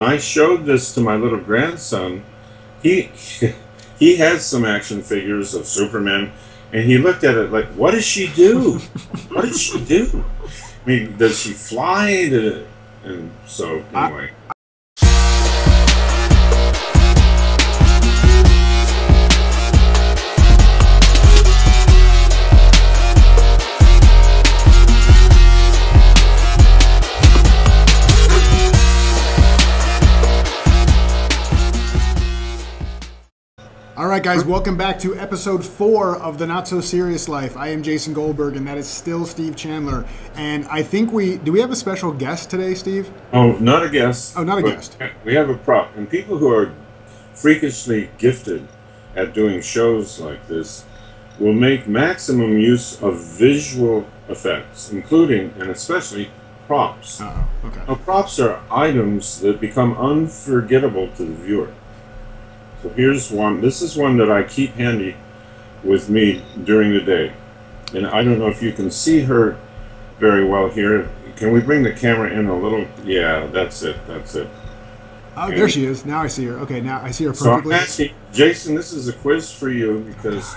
I showed this to my little grandson. He he has some action figures of Superman, and he looked at it like, "What does she do? What does she do? I mean, does she fly?" And so anyway. All right, guys, welcome back to episode 4 of The Not So Serious Life. I am Jason Goldberg, and that is still Steve Chandler. And I think do we have a special guest today, Steve? Oh, not a guest. Oh, not a guest. We have a prop. And people who are freakishly gifted at doing shows like this will make maximum use of visual effects, including and especially props. Uh-oh, okay. Now, props are items that become unforgettable to the viewer. So here's one. This is one that I keep handy with me during the day. And I don't know if you can see her very well here. Can we bring the camera in a little? Yeah, that's it. That's it. Oh, there she is. Now I see her. Okay, now I see her perfectly. So I'm asking, Jason, this is a quiz for you because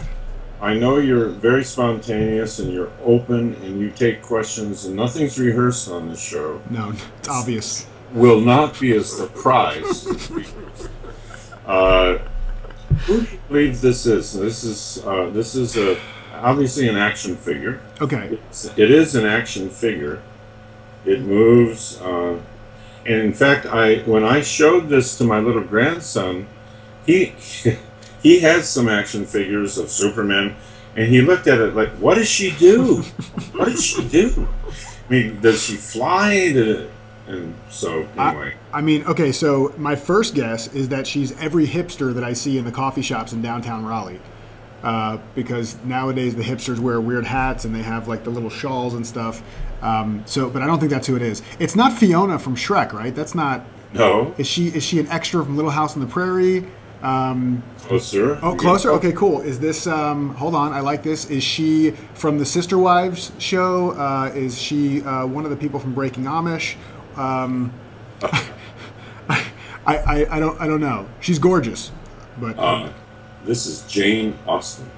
I know you're very spontaneous and you're open and you take questions and nothing's rehearsed on this show. No, it's obvious. Will not be a surprise. Who do you believe this is? This is obviously an action figure. Okay. It is an action figure. It moves. And in fact, when I showed this to my little grandson, he he has some action figures of Superman, and he looked at it like, "What does she do? What does she do? I mean, does she fly?" And so anyway. I mean, okay, so my first guess is that she's every hipster that I see in the coffee shops in downtown Raleigh. Because nowadays the hipsters wear weird hats and they have like the little shawls and stuff. But I don't think that's who it is. It's not Fiona from Shrek, right? That's not. No. Is she an extra from Little House on the Prairie? Closer. Oh, closer? Okay, cool. Is this, hold on, I like this. Is she from the Sister Wives show? Is she one of the people from Breaking Amish? I don't know. She's gorgeous, but this is Jane Austen.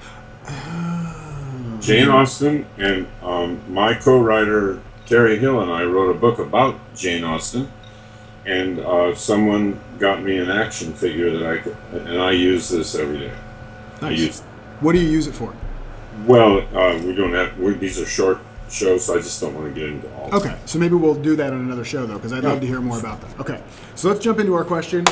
Jane Austen, and my co-writer Terry Hill and I wrote a book about Jane Austen, and someone got me an action figure and I use this every day. Nice. What do you use it for? Well, we don't have. These are short show, so I just don't want to get into all. Okay, so maybe we'll do that on another show, though, because I'd love to hear more about that. Okay, so let's jump into our question.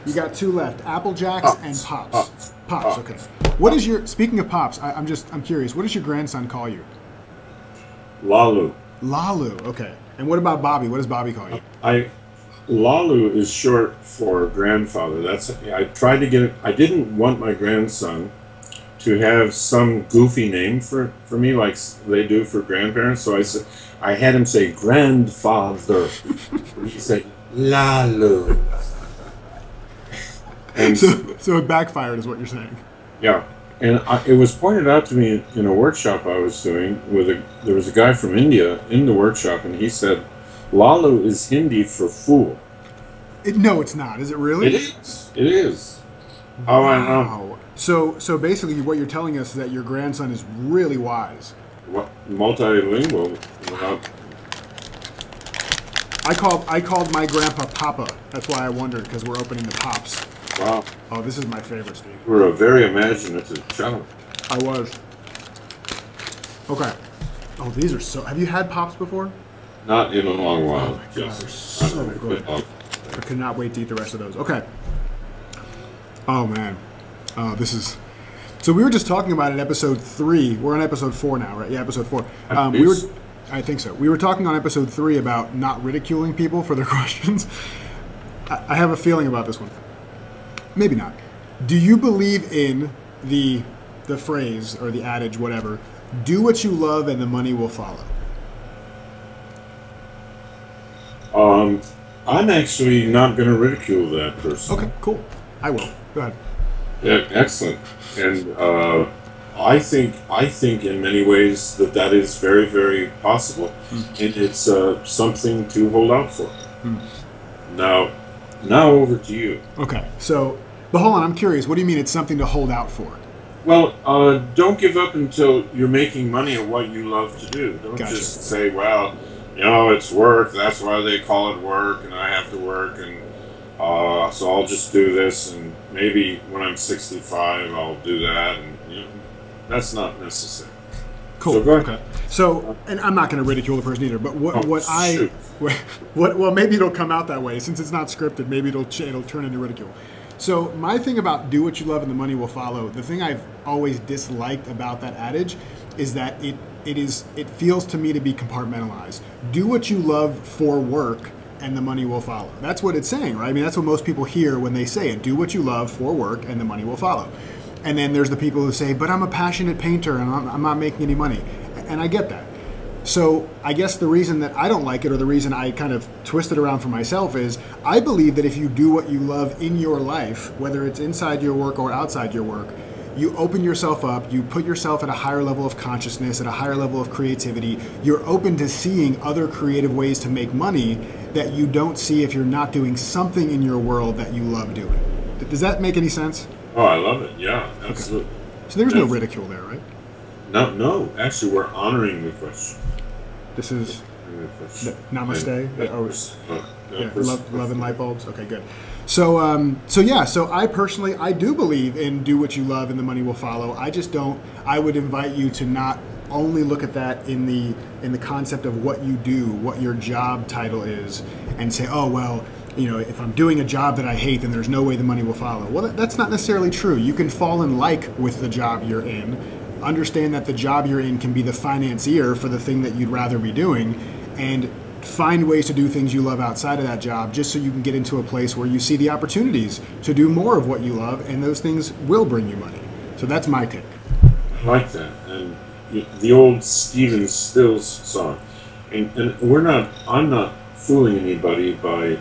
You got 2 left: Apple Jacks and Pops. Pops. Okay. What is your? Speaking of Pops, I'm curious. What does your grandson call you? Lalu. Lalu. Okay. And what about Bobby? What does Bobby call you? Lalu is short for grandfather. I tried to get it. I didn't want my grandson to have some goofy name for me like they do for grandparents. So I had him say grandfather. And he said Lalu. And so it backfired, is what you're saying. Yeah, and it was pointed out to me in a workshop I was doing there was a guy from India in the workshop, and he said Lalu is Hindi for fool. No, it's not. Is it really? It is. It is. Wow. Oh, I know. So basically, what you're telling us is that your grandson is really wise. What, multilingual? I called my grandpa Papa. That's why I wondered, because we're opening the Pops. Wow. Oh, this is my favorite, Steve. You were a very imaginative child. I was. Okay. Oh, these are so. Have you had Pops before? Not in a long while. Oh my God, they're so good. I could not wait to eat the rest of those. Okay. Oh man. This is. So we were just talking about it in episode 3. We're on episode 4 now, right? Yeah, episode 4. I think so. We were talking on episode 3 about not ridiculing people for their questions. I have a feeling about this one. Maybe not. Do you believe in the phrase or the adage, whatever? Do what you love, and the money will follow. I'm actually not going to ridicule that person. Okay, cool. I will. Go ahead. Yeah, excellent. And I think in many ways that is very, very possible, and it's something to hold out for. Now, Now over to you. Okay, so, but hold on, I'm curious. What do you mean it's something to hold out for? Well, don't give up until you're making money at what you love to do. Don't Gotcha. just say, well, it's work. That's why they call it work, and I have to work, and so I'll just do this, and maybe when I'm 65, I'll do that, and that's not necessary. Cool. So go ahead. Okay. So, and I'm not going to ridicule the person either, but Shoot. well, maybe it'll come out that way since it's not scripted. Maybe it'll turn into ridicule. So my thing about do what you love and the money will follow, the thing I've always disliked about that adage is that it feels to me to be compartmentalized. Do what you love for work and the money will follow. That's what it's saying, right? I mean, that's what most people hear when they say it. Do what you love for work and the money will follow. And then there's the people who say, but I'm a passionate painter and I'm not making any money. And I get that. So I guess the reason that I don't like it, or the reason I kind of twist it around for myself, is I believe that if you do what you love in your life, whether it's inside your work or outside your work, you open yourself up, you put yourself at a higher level of consciousness, at a higher level of creativity, you're open to seeing other creative ways to make money that you don't see if you're not doing something in your world that you love doing. Does that make any sense? Oh, I love it. Yeah, absolutely. Okay. So there's no ridicule there, right? No. Actually, we're honoring the question. This is namaste. Love and light bulbs. Okay, good. So I personally, I do believe in do what you love and the money will follow. I just don't. I would invite you to not only look at that in the concept of what you do, what your job title is, and say, oh well, if I'm doing a job that I hate, then there's no way the money will follow. Well, that's not necessarily true. You can fall in like with the job you're in. Understand that the job you're in can be the financier for the thing that you'd rather be doing, and find ways to do things you love outside of that job just so you can get into a place where you see the opportunities to do more of what you love, and those things will bring you money. So that's my take. I like that. And the old Stephen Stills song. And I'm not fooling anybody by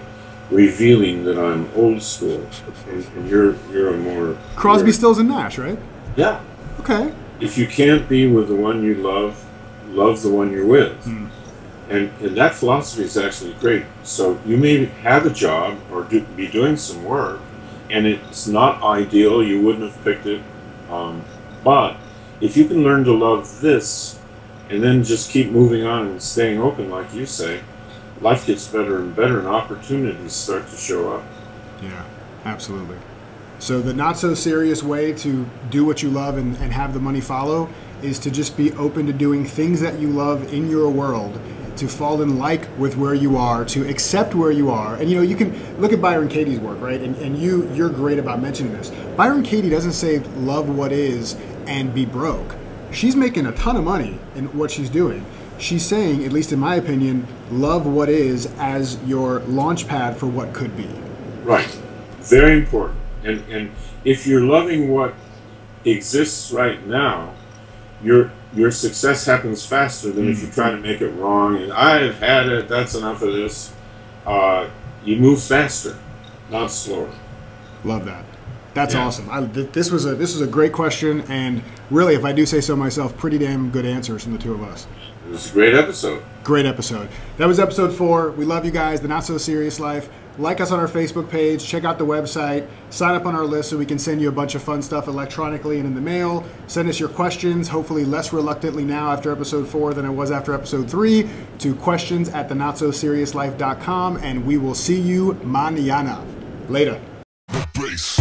revealing that I'm old school. And you're a more... Crosby, Stills, and Nash, right? Yeah. Okay. If you can't be with the one you love the one you're with. Mm. And that philosophy is actually great. So you may have a job or be doing some work, and it's not ideal. You wouldn't have picked it. But if you can learn to love this and then just keep moving on and staying open, like you say, life gets better and better and opportunities start to show up. Yeah, absolutely. So the not so serious way to do what you love and have the money follow is to just be open to doing things that you love in your world, to fall in like with where you are, to accept where you are. And you can look at Byron Katie's work, right? And you're great about mentioning this. Byron Katie doesn't say love what is and be broke. She's making a ton of money in what she's doing. She's saying, at least in my opinion, love what is as your launch pad for what could be. Right. Very important. And if you're loving what exists right now, your success happens faster than if you try to make it wrong. And I've had it. That's enough of this. You move faster, not slower. Love that. That's awesome. This was a great question, and really, if I do say so myself, pretty damn good answers from the two of us. It was a great episode. Great episode. That was episode 4. We love you guys. The Not So Serious Life. Like us on our Facebook page. Check out the website. Sign up on our list so we can send you a bunch of fun stuff electronically and in the mail. Send us your questions, hopefully less reluctantly now after episode 4 than it was after episode 3, to questions@thenotsoseriouslife.com, and we will see you mañana. Later. Bass.